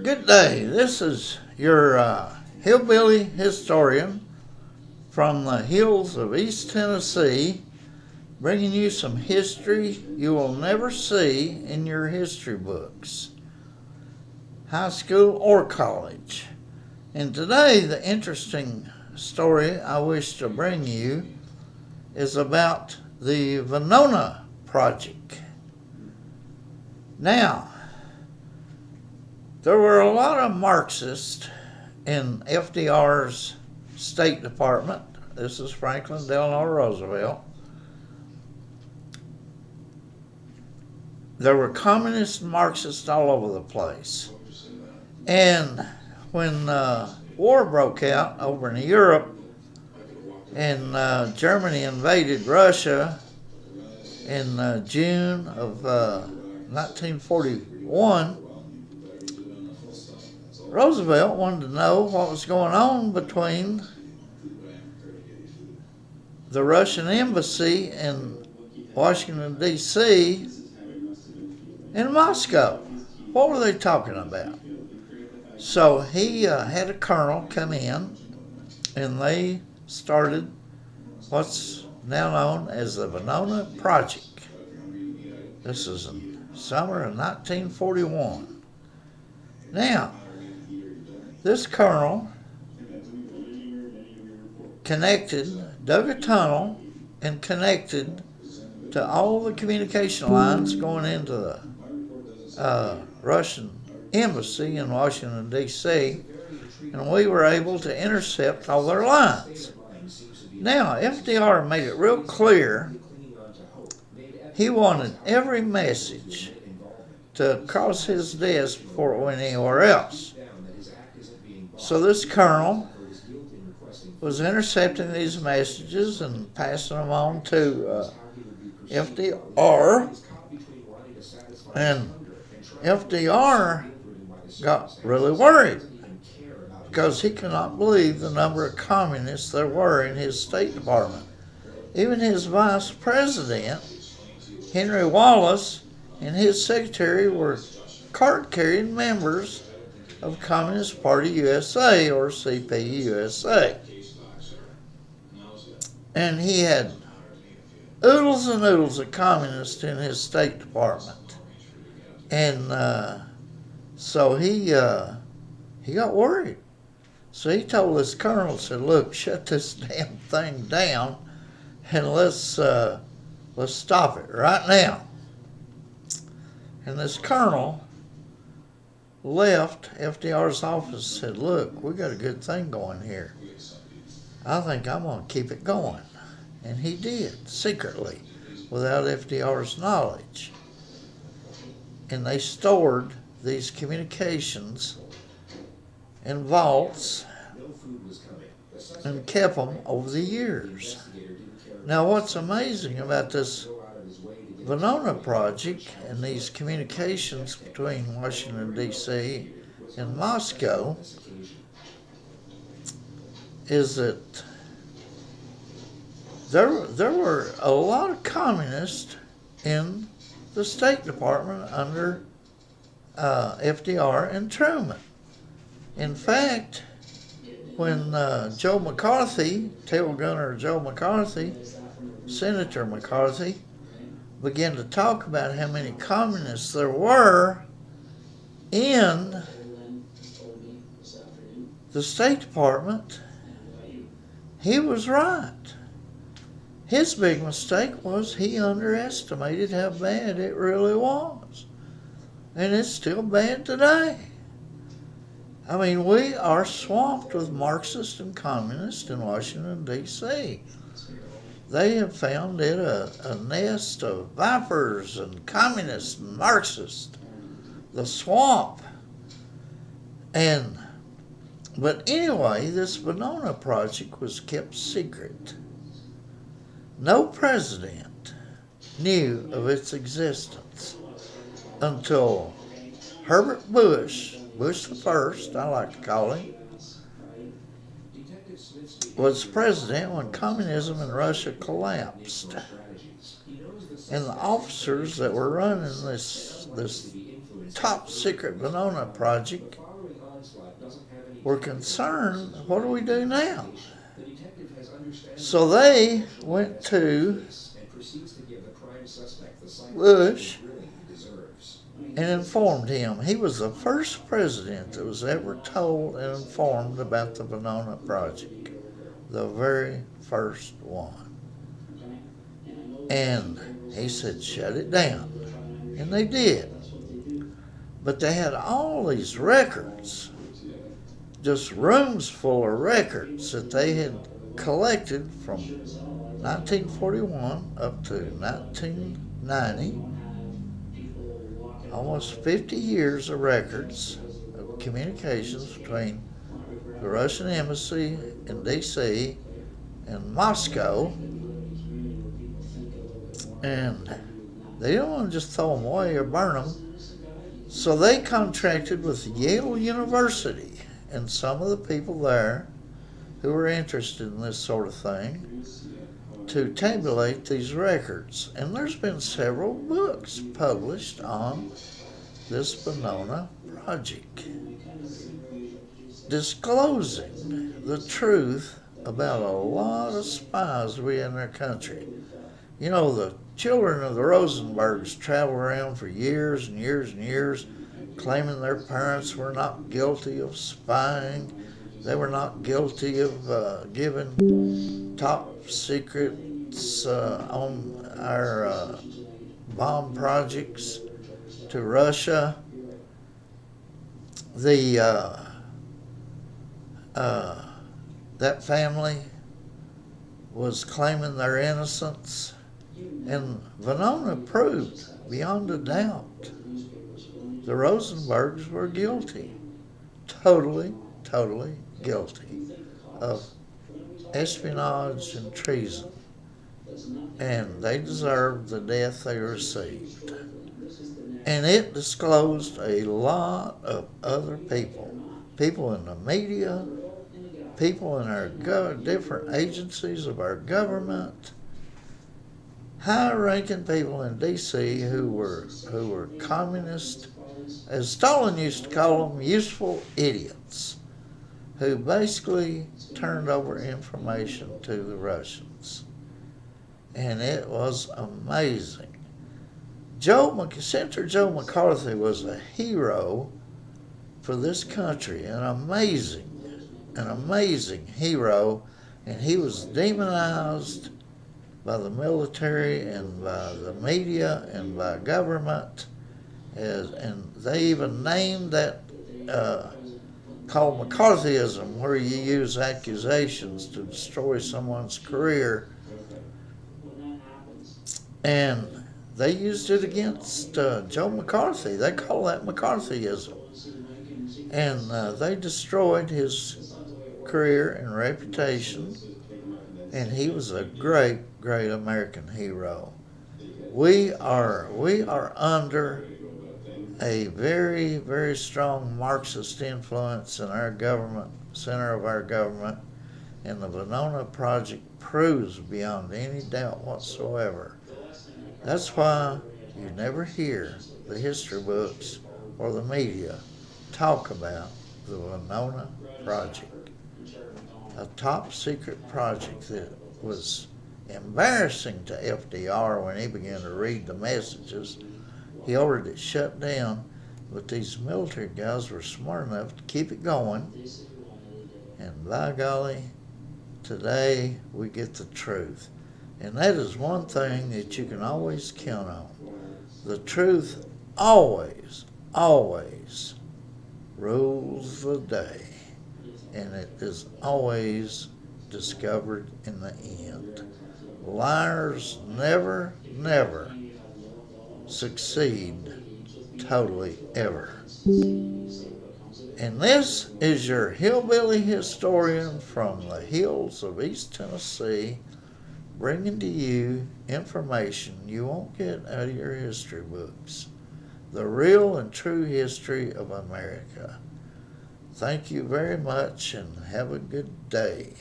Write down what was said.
Good day. This is your hillbilly historian from the hills of East Tennessee, bringing you some history you will never see in your history books, high school or college. And today, the interesting story I wish to bring you is about the Venona Project. Now, there were a lot of Marxists in FDR's State Department. This is Franklin Delano Roosevelt. There were communist Marxists all over the place. And when war broke out over in Europe and Germany invaded Russia in June of 1941, Roosevelt wanted to know what was going on between the Russian embassy in Washington, D.C. and Moscow. What were they talking about? So he had a colonel come in, and they started what's now known as the Venona Project. This is in summer of 1941. Now, this colonel dug a tunnel and connected to all the communication lines going into the Russian embassy in Washington, D.C., and we were able to intercept all their lines. Now, FDR made it real clear he wanted every message to cross his desk before it went anywhere else. So this colonel was intercepting these messages and passing them on to FDR, and FDR got really worried because he could not believe the number of communists there were in his State Department. Even his vice president, Henry Wallace, and his secretary were card-carrying members of Communist Party USA, or CPUSA. And he had oodles and oodles of communists in his State Department. And so he got worried. So he told this colonel, said, "Look, shut this damn thing down, and let's stop it right now." And this colonel left FDR's office and said, "Look, we got a good thing going here. I think I'm going to keep it going." And he did, secretly, without FDR's knowledge. And they stored these communications in vaults and kept them over the years. Now, what's amazing about this Venona Project and these communications between Washington, D.C. and Moscow is that there were a lot of communists in the State Department under FDR and Truman. In fact, when Joe McCarthy, Tail Gunner Joe McCarthy, Senator McCarthy, began to talk about how many communists there were in the State Department, he was right. His big mistake was he underestimated how bad it really was. And it's still bad today. I mean, we are swamped with Marxists and communists in Washington, D.C. They have found it a nest of vipers and communists and Marxists, the swamp. But anyway, this Venona Project was kept secret. No president knew of its existence until Herbert Bush the first, I like to call him, was president when communism in Russia collapsed. And the officers that were running this top secret Venona Project were concerned, what do we do now? So they went to Bush and informed him. He was the first president that was ever told and informed about the Venona Project, the very first one. And he said, shut it down. And they did. But they had all these records, just rooms full of records that they had collected from 1941 up to 1990, almost 50 years of records of communications between the Russian embassy in D.C. and Moscow. And they didn't want to just throw them away or burn them. So they contracted with Yale University and some of the people there who were interested in this sort of thing to tabulate these records. And there's been several books published on this Venona Project, disclosing the truth about a lot of spies we had in our country. You know, the children of the Rosenbergs traveled around for years and years and years claiming their parents were not guilty of spying. They were not guilty of giving top secrets on our bomb projects to Russia. That family was claiming their innocence, and Venona proved beyond a doubt the Rosenbergs were guilty, totally guilty of espionage and treason, and they deserved the death they received. And it disclosed a lot of other people in the media, people in our different agencies of our government, high-ranking people in D.C. who were communist, as Stalin used to call them, useful idiots, who basically turned over information to the Russians. And it was amazing. Senator Joe McCarthy was a hero for this country, an amazing hero, and he was demonized by the military and by the media and by government, and they even named that called McCarthyism, where you use accusations to destroy someone's career, and they used it against Joe McCarthy. They call that McCarthyism. And they destroyed his career and reputation, and he was a great American hero. We are under a very strong Marxist influence in our government, center of our government, and the Venona Project proves beyond any doubt whatsoever. That's why you never hear the history books or the media talk about the Venona Project, a top secret project that was embarrassing to FDR when he began to read the messages. He ordered it shut down, but these military guys were smart enough to keep it going, and by golly, today we get the truth. And that is one thing that you can always count on. The truth always rules the day, and it is always discovered in the end. Liars never succeed totally ever. And this is your hillbilly historian from the hills of East Tennessee, bringing to you information you won't get out of your history books. The real and true history of America. Thank you very much and have a good day.